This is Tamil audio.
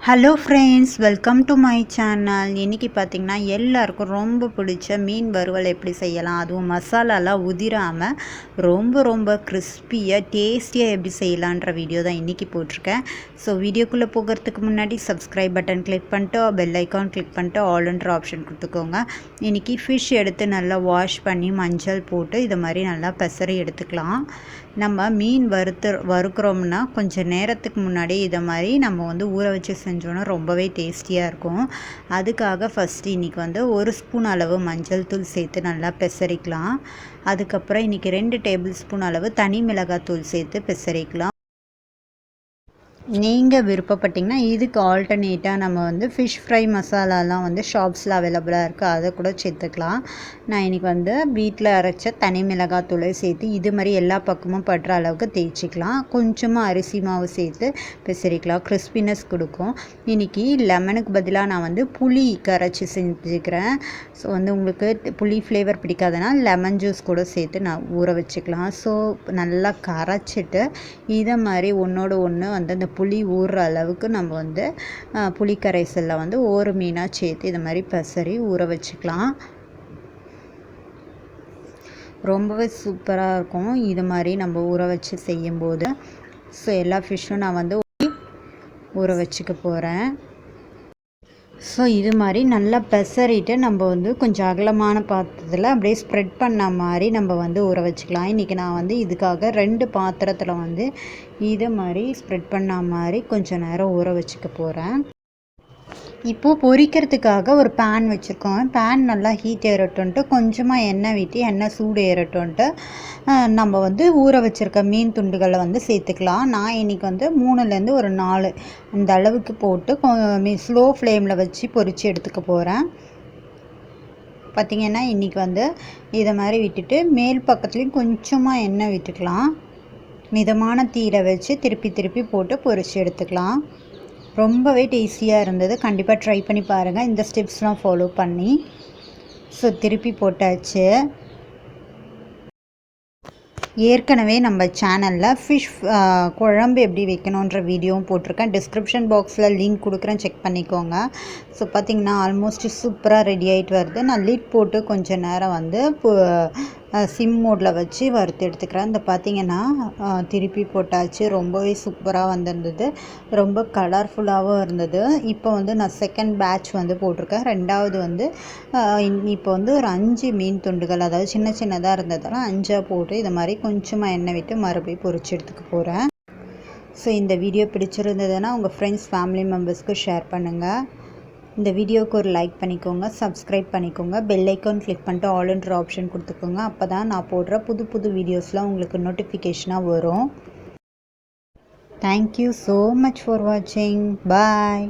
Hello friends, welcome to my channel. இன்றைக்கி பார்த்திங்கன்னா எல்லாருக்கும் ரொம்ப பிடிச்ச மீன் வறுவல் எப்படி செய்யலாம், அதுவும் மசாலாலாம் உதிராமல் ரொம்ப கிறிஸ்பியாக டேஸ்டியாக எப்படி செய்யலான்ற வீடியோ தான் இன்றைக்கி போட்டிருக்கேன். ஸோ வீடியோக்குள்ளே போகிறதுக்கு முன்னாடி சப்ஸ்கிரைப் பட்டன் கிளிக் பண்ணிட்டு பெல் ஐக்கான் கிளிக் பண்ணிட்டு ஆல்ன்ற ஆப்ஷன் கொடுத்துக்கோங்க. இன்றைக்கி ஃபிஷ் எடுத்து நல்லா வாஷ் பண்ணி மஞ்சள் போட்டு இதை மாதிரி நல்லா பெசரி எடுத்துக்கலாம். நம்ம மீன் வறுக்கிறோம்னா கொஞ்சம் நேரத்துக்கு முன்னாடி இதை மாதிரி நம்ம ஊற வச்சு செஞ்சோன்னா ரொம்பவே டேஸ்டியாக இருக்கும். அதுக்காக ஃபஸ்ட்டு இன்றைக்கி 1 ஸ்பூன் அளவு மஞ்சள் தூள் சேர்த்து நல்லா பெசரிக்கலாம். அதுக்கப்புறம் இன்றைக்கி 2 டேபிள் ஸ்பூன் அளவு தனி மிளகாத்தூள் சேர்த்து பெசரிக்கலாம். நீங்கள் விருப்பப்பட்டிங்கன்னா இதுக்கு ஆல்டர்னேட்டாக நம்ம ஃபிஷ் ஃப்ரை மசாலாலாம் ஷாப்ஸில் அவைலபிளாக இருக்குது, அதை கூட சேர்த்துக்கலாம். நான் இன்றைக்கி வீட்டில் அரைச்ச தனி மிளகாத்தூளை சேர்த்து இது மாதிரி எல்லா பக்கமும் படுற அளவுக்கு தேய்ச்சிக்கலாம். கொஞ்சமாக அரிசி மாவு சேர்த்து பெசரிக்கலாம், கிறிஸ்பினஸ் கொடுக்கும். இன்றைக்கி லெமனுக்கு பதிலாக நான் புளி கரைச்சி செஞ்சுக்கிறேன். ஸோ உங்களுக்கு புளி ஃப்ளேவர் பிடிக்காதுன்னா லெமன் ஜூஸ் கூட சேர்த்து நான் ஊற வச்சுக்கலாம். ஸோ நல்லா கரைச்சிட்டு இதை மாதிரி ஒன்றோடு ஒன்று அந்த புளி ஊறுற அளவுக்கு நம்ம புளி கரைசலில் ஒரு மீனாக சேர்த்து இது மாதிரி பெசரி ஊற வச்சுக்கலாம். ரொம்பவே சூப்பராக இருக்கும் இது மாதிரி நம்ம ஊற வச்சு செய்யும்போது. ஸோ எல்லா ஃபிஷ்ஷும் நான் ஊற வச்சுக்க போகிறேன். ஸோ இது மாதிரி நல்லா பெசரிட்டு நம்ம கொஞ்சம் அகலமான பாத்திரத்தில் அப்படியே ஸ்ப்ரெட் பண்ண மாதிரி நம்ம ஊற வச்சுக்கலாம். இன்றைக்கி நான் இதுக்காக 2 பாத்திரத்தில் இது மாதிரி ஸ்ப்ரெட் பண்ண மாதிரி கொஞ்சம் நேரம் ஊற வச்சுக்க போகிறேன். இப்போது பொரிக்கிறதுக்காக ஒரு பேன் வச்சுருக்கோம். பேன் நல்லா ஹீட் ஏறட்டும்ன்ட்டு கொஞ்சமாக எண்ணெய் விட்டு எண்ணெய் சூடு ஏறட்டும்ன்ட்டு நம்ம ஊற வச்சுருக்க மீன் துண்டுகளை சேர்த்துக்கலாம். நான் இன்றைக்கி 3லேருந்து ஒரு 4 அந்த அளவுக்கு போட்டு ஸ்லோ ஃப்ளேமில் வச்சு பொரித்து எடுத்துக்க போகிறேன். பார்த்திங்கன்னா இன்றைக்கி இதை மாதிரி விட்டுட்டு மேல் பக்கத்துலேயும் கொஞ்சமாக எண்ணெய் விட்டுக்கலாம். மிதமான தீயில வச்சு திருப்பி போட்டு பொரித்து எடுத்துக்கலாம். ரொம்பவே டேஸ்டியாக இருந்தது. கண்டிப்பாக ட்ரை பண்ணி பாருங்கள் இந்த ஸ்டெப்ஸ்லாம் ஃபாலோ பண்ணி. ஸோ திருப்பி போட்டாச்சு. ஏற்கனவே நம்ம சேனலில் ஃபிஷ் குழம்பு எப்படி வைக்கணுன்ற வீடியோவும் போட்டிருக்கேன். டிஸ்கிரிப்ஷன் பாக்ஸில் லிங்க் கொடுக்குறேன், செக் பண்ணிக்கோங்க. ஸோ பார்த்திங்கன்னா ஆல்மோஸ்ட் சூப்பராக ரெடி ஆகிட்டு வருது. நான் லிட் போட்டு கொஞ்சம் நேரம் சிம் மோடில் வச்சு வறுத்து எடுத்துக்கிறேன். இந்த பார்த்திங்கன்னா திருப்பி போட்டாச்சு. ரொம்பவே சூப்பராக வந்திருந்தது, ரொம்ப கலர்ஃபுல்லாகவும் இருந்தது. இப்போ நான் செகண்ட் பேட்ச் போட்டிருக்கேன். ரெண்டாவது இப்போ ஒரு 5 மீன் துண்டுகள், அதாவது சின்னதாக இருந்ததெல்லாம் 5 போட்டு இது மாதிரி கொஞ்சமாக எண்ணெய் விட்டு மறுபடியும் பொரிச்சு எடுத்துக்க போகிறேன். ஸோ இந்த வீடியோ பிடிச்சிருந்ததுன்னா உங்கள் ஃப்ரெண்ட்ஸ் ஃபேமிலி மெம்பர்ஸ்க்கு ஷேர் பண்ணுங்கள். இந்த வீடியோவுக்கு ஒரு லைக் பண்ணிக்கோங்க, சப்ஸ்கிரைப் பண்ணிக்கோங்க, பெல் ஐக்கான் கிளிக் பண்ணிட்டு ஆல்ன்ற ஆப்ஷன் கொடுத்துக்கோங்க. அப்போ தான் நான் போடுற புது வீடியோஸ்லாம் உங்களுக்கு நோட்டிஃபிகேஷனாக வரும். தேங்க்யூ ஸோ மச் ஃபார் வாட்சிங். பாய்.